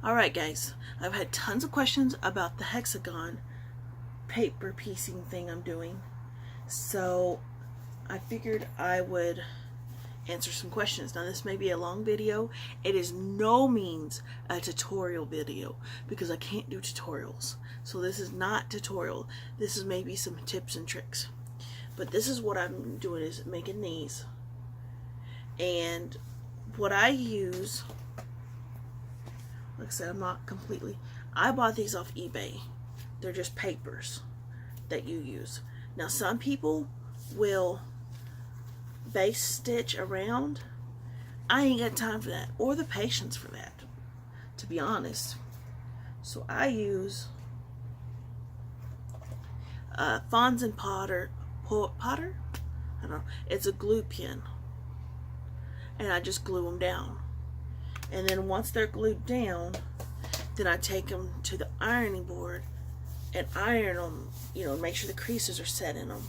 Alright guys, I've had tons of questions about the hexagon paper piecing thing I'm doing. So I figured I would answer some questions. Now this may be a long video. It is no means a tutorial video because I can't do tutorials. So this is not tutorial. This is maybe some tips and tricks. But this is what I'm doing, is making these. And what I use, like I said, I'm not completely, I bought these off eBay. They're just papers that you use. Now some people will base stitch around. I ain't got time for that, or the patience for that, to be honest. So I use Fons and Potter, I don't know, it's a glue pen. And I just glue them down. And then once they're glued down, then I take them to the ironing board and iron them, you know, make sure the creases are set in them.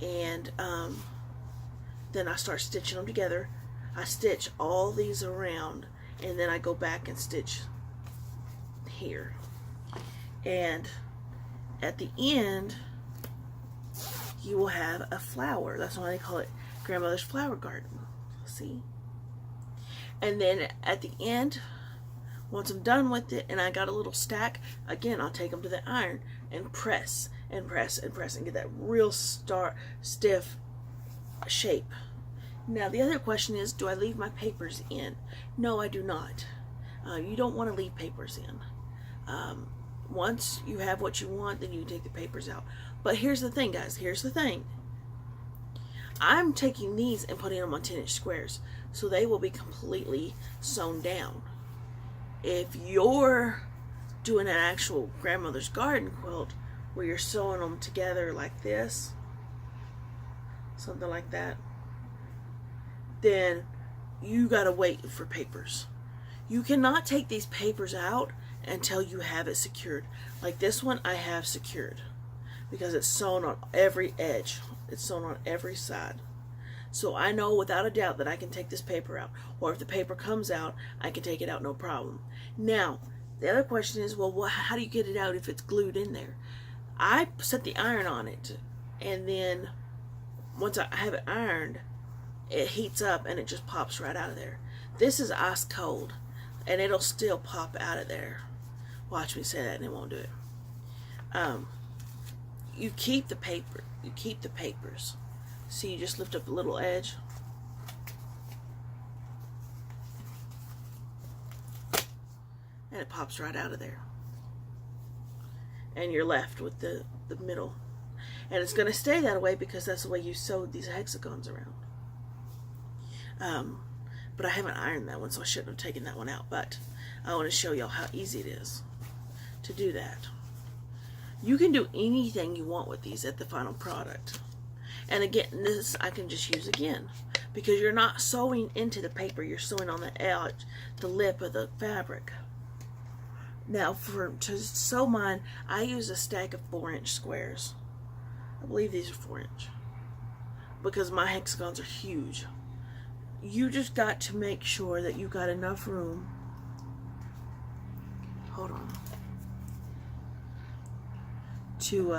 And then I start stitching them together. I stitch all these around, and then I go back and stitch here. And at the end, you will have a flower. That's why they call it Grandmother's Flower Garden. See? And then at the end, once I'm done with it and I got a little stack, again I'll take them to the iron and press and press and press and get that real stiff shape. Now the other question is, do I leave my papers in? No, I do not. You don't want to leave papers in. Once you have what you want, then you take the papers out. But here's the thing, guys, here's the thing. I'm taking these and putting them on 10-inch squares, so they will be completely sewn down. If you're doing an actual grandmother's garden quilt where you're sewing them together like this, something like that, then you gotta wait for papers. You cannot take these papers out until you have it secured. Like this one I have secured because it's sewn on every edge. It's sewn on every side. So I know without a doubt that I can take this paper out. Or if the paper comes out, I can take it out no problem. Now, the other question is, well, how do you get it out if it's glued in there? I set the iron on it, and then once I have it ironed, it heats up and it just pops right out of there. This is ice cold, and it'll still pop out of there. Watch me say that and it won't do it. You keep the paper. You keep the papers. See, you just lift up a little edge. And it pops right out of there. And you're left with the middle. And it's going to stay that way because that's the way you sewed these hexagons around. But I haven't ironed that one, so I shouldn't have taken that one out. But I want to show y'all how easy it is to do that. You can do anything you want with these at the final product. And again, this I can just use again because you're not sewing into the paper, you're sewing on the edge, the lip of the fabric. Now to sew mine, I use a stack of 4-inch squares. I believe these are 4-inch because my hexagons are huge. You just got to make sure that you got enough room. Hold on. To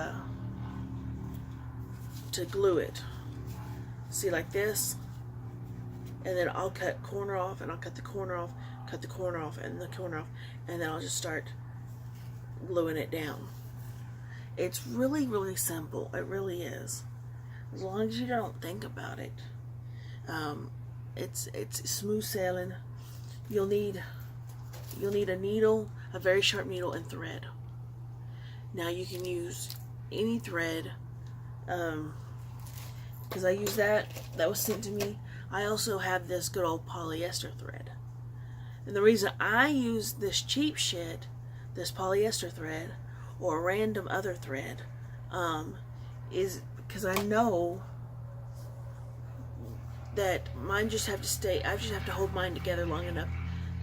glue it. See, like this, and then I'll cut corner off, and I'll cut the corner off, cut the corner off, and the corner off, and then I'll just start gluing it down. It's really, really simple. It really is. As long as you don't think about it. It's smooth sailing. You'll need a needle, a very sharp needle, and thread. Now you can use any thread, because I use that was sent to me. I also have this good old polyester thread. And the reason I use this cheap shit, this polyester thread, or a random other thread, is because I know that mine just have to stay, I just have to hold mine together long enough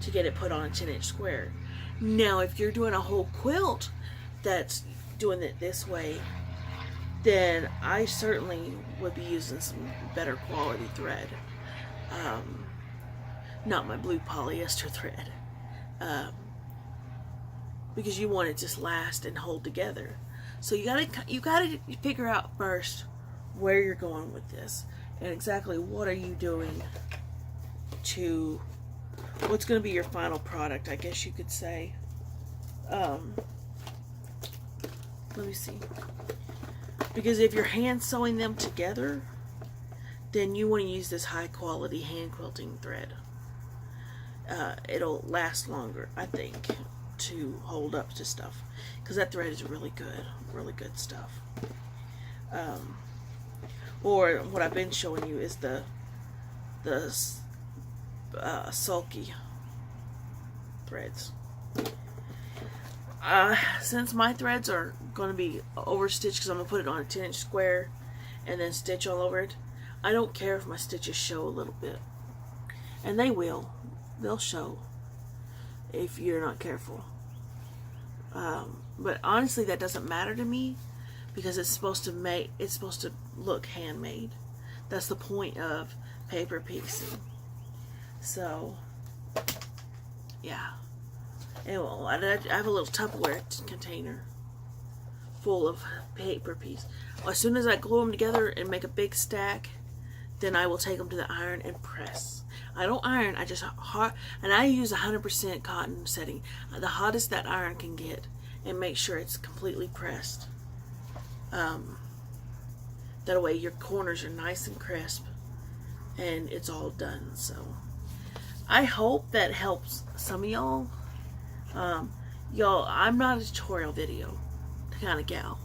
to get it put on a 10-inch square. Now if you're doing a whole quilt that's doing it this way, then I certainly would be using some better quality thread. Not my blue polyester thread. because you want it to just last and hold together. So you gotta figure out first where you're going with this and exactly what are you doing to what's going to be your final product, I guess you could say. Let me see. Because if you're hand sewing them together, then you want to use this high quality hand quilting thread. It'll last longer, I think, to hold up to stuff, because that thread is really good stuff. Or what I've been showing you is the sulky threads. Since my threads are going to be overstitched, because I'm going to put it on a 10-inch square and then stitch all over it, I don't care if my stitches show a little bit. And they will. They'll show if you're not careful. But honestly, that doesn't matter to me, because it's supposed to look handmade. That's the point of paper piecing. So, yeah. And I have a little Tupperware container full of paper pieces. As soon as I glue them together and make a big stack, then I will take them to the iron and press. I don't iron, I just and I use 100% cotton setting, the hottest that iron can get, and make sure it's completely pressed. That way your corners are nice and crisp and it's all done. So I hope that helps some of y'all. Y'all, I'm not a tutorial video kind of gal,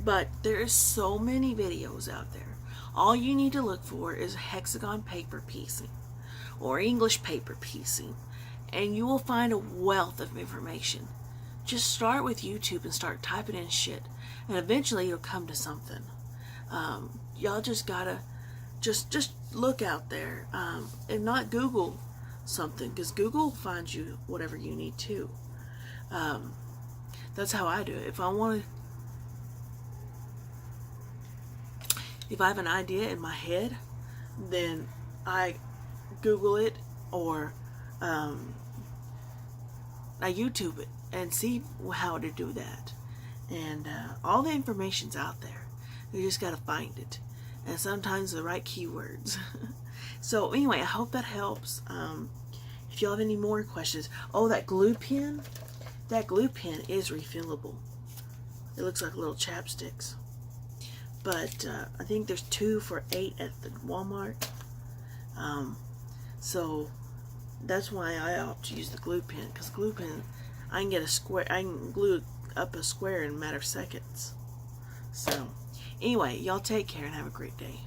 but there's so many videos out there. All you need to look for is hexagon paper piecing or English paper piecing, and you will find a wealth of information. Just start with YouTube and start typing in shit, and eventually you'll come to something. Y'all just gotta just look out there, and not Google something, because Google finds you whatever you need too. That's how I do it. If I have an idea in my head, then I Google it, or I YouTube it and see how to do that. And all the information's out there. You just gotta find it, and sometimes the right keywords. So anyway, I hope that helps. If y'all have any more questions, that glue pen is refillable. It looks like little chapsticks, but I think there's 2 for $8 at the Walmart. So that's why I opt to use the glue pen, because glue pen, I can glue up a square in a matter of seconds. So anyway, y'all take care and have a great day.